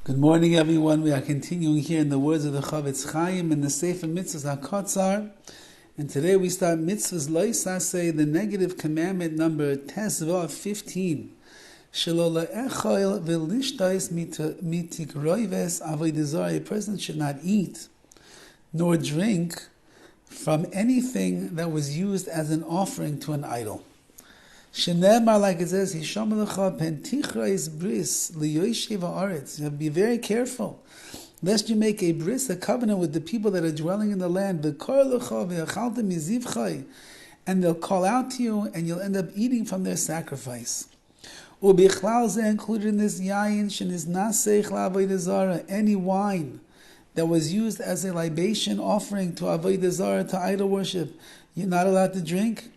Good morning, everyone. We are continuing here in the words of the Horowitz in the Sefer HaMitzvos, and today we start Mitzvahs Lo Yisaseh, the negative commandment number Tesva 15. Shelo le'echol v'lishtais mitikroives avodah zarah. A person should not eat nor drink from anything that was used as an offering to an idol. Shenemar, like it says, Hisham lecha pen tichrais bris liyoishev haaretz. You have to be very careful, lest you make a bris, a covenant with the people that are dwelling in the land. V'kor lecha v'achaltem yizivchai, and they'll call out to you, and you'll end up eating from their sacrifice. Ubichlal zeh, included in this yayin sheniz naseich la'avodah zarah, any wine that was used as a libation offering to avodah zarah, to idol worship, you're not allowed to drink.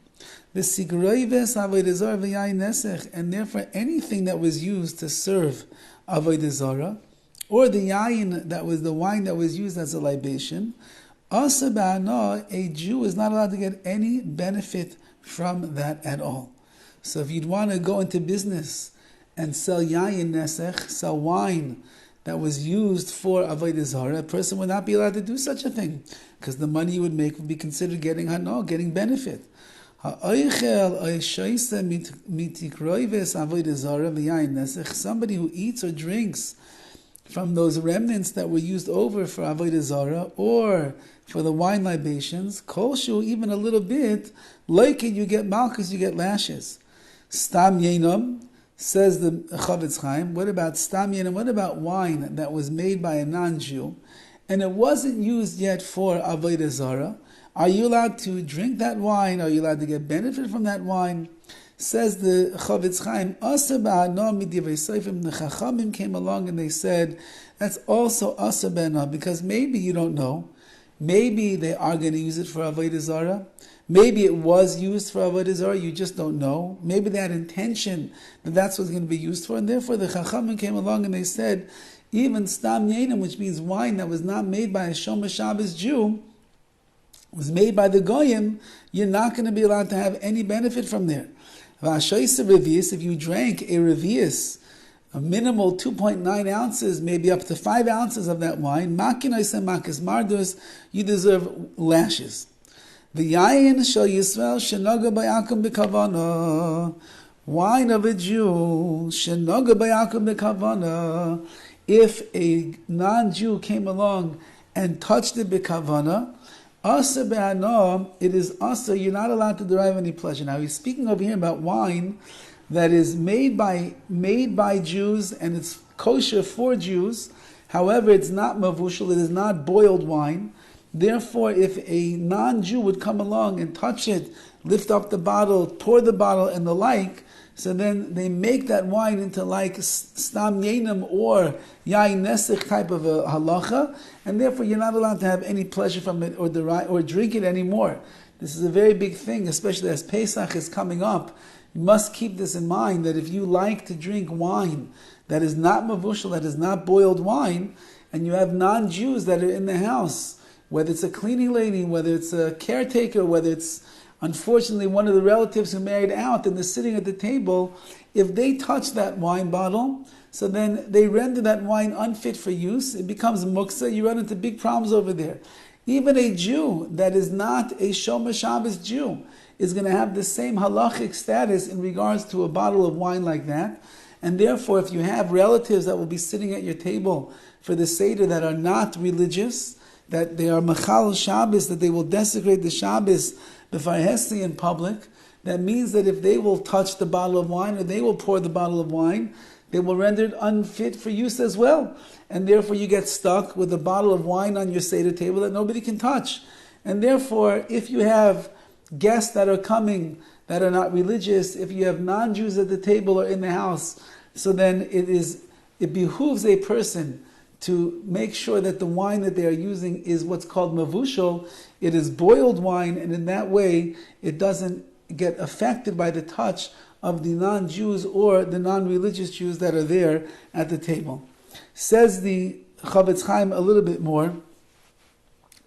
And therefore anything that was used to serve avodah zarah, or the yayin, that was the wine that was used as a libation, a Jew is not allowed to get any benefit from that at all. So if you'd want to go into business and sell yayin nesech, sell wine that was used for avodah zarah, a person would not be allowed to do such a thing, because the money you would make would be considered getting getting benefit. Somebody who eats or drinks from those remnants that were used over for avodah zarah or for the wine libations, kolshu, even a little bit, like it, you get malchus, you get lashes. Stam yenam, says the Horowitz. What about stam yenam? What about wine that was made by a non-Jew and it wasn't used yet for avodah zarah? Are you allowed to drink that wine? Are you allowed to get benefit from that wine? Says the Horowitz, the Chachamim came along and they said, that's also asa b'ana, because maybe you don't know. Maybe they are going to use it for avodah zarah. Maybe it was used for avodah zarah, you just don't know. Maybe they had intention that that's what's going to be used for, and therefore the Chachamim came along and they said, even stam yenim, which means wine that was not made by a Shomer Shabbos Jew, was made by the Goyim, you're not going to be allowed to have any benefit from there. If you drank a revius, a minimal 2.9 ounces, maybe up to 5 ounces of that wine, you deserve lashes. Wine of a Jew, if a non-Jew came along and touched it b'kavana, asa be'ana, it is asa, you're not allowed to derive any pleasure. Now he's speaking over here about wine that is made by Jews and it's kosher for Jews. However, it's not mevushal, it is not boiled wine. Therefore, if a non-Jew would come along and touch it, lift up the bottle, pour the bottle and the like, so then they make that wine into like stam yenam or yain nesech type of a halacha, and therefore you're not allowed to have any pleasure from it or drink it anymore. This is a very big thing, especially as Pesach is coming up. You must keep this in mind, that if you like to drink wine that is not mevushal, that is not boiled wine, and you have non-Jews that are in the house, whether it's a cleaning lady, whether it's a caretaker, whether it's unfortunately one of the relatives who married out and they're sitting at the table, if they touch that wine bottle, so then they render that wine unfit for use, it becomes muksa, you run into big problems over there. Even a Jew that is not a Shomer Shabbos Jew is going to have the same halachic status in regards to a bottle of wine like that. And therefore, if you have relatives that will be sitting at your table for the Seder that are not religious, that they are machal Shabbos, that they will desecrate the Shabbos b'farhesti in public, that means that if they will touch the bottle of wine or they will pour the bottle of wine, they will render it unfit for use as well. And therefore you get stuck with a bottle of wine on your Seder table that nobody can touch. And therefore, if you have guests that are coming that are not religious, if you have non-Jews at the table or in the house, so then it behooves a person to make sure that the wine that they are using is what's called mevushal. It is boiled wine, and in that way it doesn't get affected by the touch of the non-Jews or the non-religious Jews that are there at the table. Says the Horowitz a little bit more,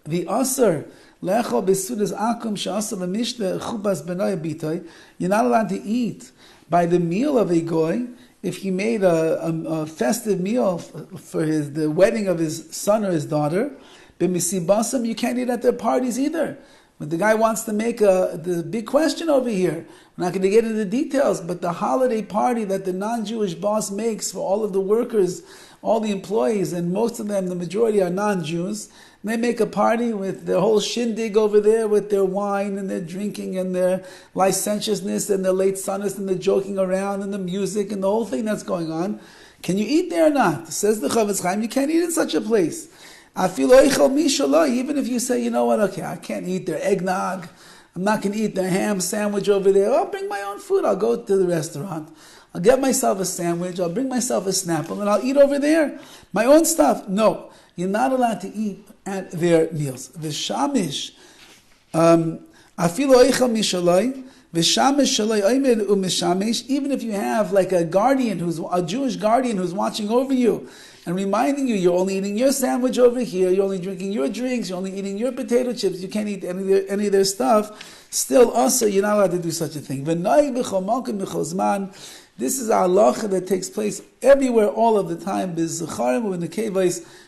the asar lechol besudas akum she'asar l'mishta chubas b'nai b'itay, you're not allowed to eat by the meal of a goy if he made a festive meal for the wedding of his son or his daughter, b'misibasam, you can't eat at their parties either. But the guy wants to make the big question over here. We're not going to get into the details, but the holiday party that the non-Jewish boss makes for all of the workers, all the employees, and most of them, the majority are non-Jews. And they make a party with their whole shindig over there with their wine and their drinking and their licentiousness and their late sunness and the joking around and the music and the whole thing that's going on. Can you eat there or not? Says the Horowitz, you can't eat in such a place. Even if you say, you know what, okay, I can't eat their eggnog, I'm not going to eat their ham sandwich over there, I'll bring my own food, I'll go to the restaurant, I'll get myself a sandwich, I'll bring myself a Snapple, and I'll eat over there. My own stuff. No, you're not allowed to eat at their meals. V'shamish, afilu eichel mishaloi, v'shamish shaloi oimed u'mishamish, even if you have like a guardian, a Jewish guardian who's watching over you, and reminding you, you're only eating your sandwich over here, you're only drinking your drinks, you're only eating your potato chips, you can't eat any of their stuff, still also you're not allowed to do such a thing. This is our halacha that takes place everywhere, all of the time,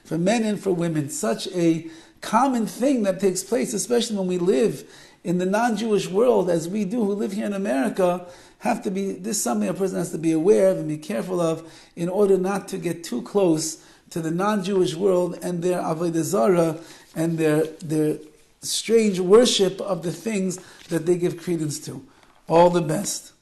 for men and for women. Such a common thing that takes place, especially when we live in the non-Jewish world, as we do who live here in America. This is something a person has to be aware of and be careful of in order not to get too close to the non-Jewish world and their avodah zarah and their strange worship of the things that they give credence to. All the best.